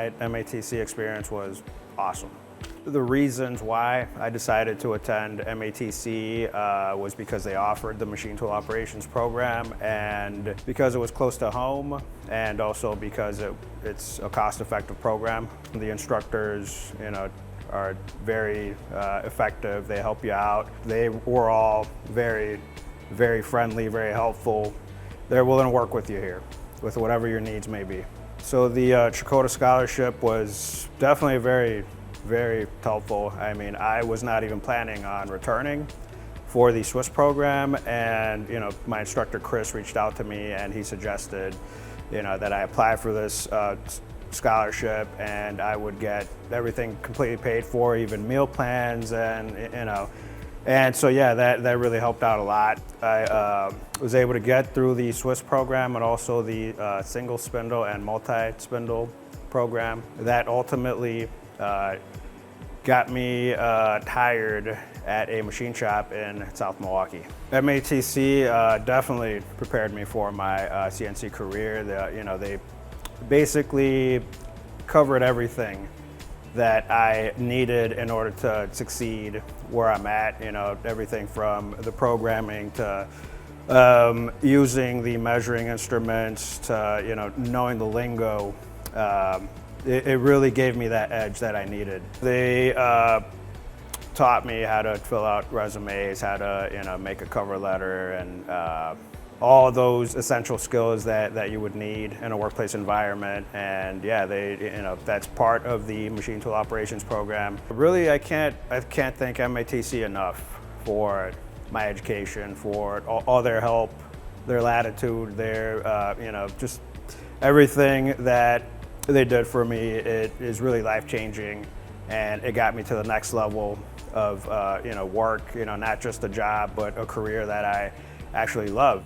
my MATC experience was awesome. The reasons why I decided to attend MATC was because they offered the machine tool operations program, and because it was close to home, and also because it's a cost-effective program. The instructors, are very effective. They help you out. They were all very, very friendly, very helpful. They're willing to work with you here, with whatever your needs may be. So the Chakota Scholarship was definitely very, very helpful. I mean, I was not even planning on returning for the Swiss program, and my instructor Chris reached out to me and he suggested that I apply for this scholarship and I would get everything completely paid for, even meal plans, and so yeah, that really helped out a lot. I was able to get through the Swiss program and also the single spindle and multi-spindle program. That ultimately got me hired at a machine shop in South Milwaukee. MATC definitely prepared me for my CNC career. They basically covered everything that I needed in order to succeed where I'm at. Everything from the programming to using the measuring instruments to knowing the lingo. It really gave me that edge that I needed. They taught me how to fill out resumes, how to make a cover letter, and all those essential skills that you would need in a workplace environment. And yeah, that's part of the machine tool operations program. Really, I can't thank MATC enough for my education, for all their help, their latitude, their just everything that they did for me. It is really life-changing, and it got me to the next level of work, not just a job, but a career that I actually love.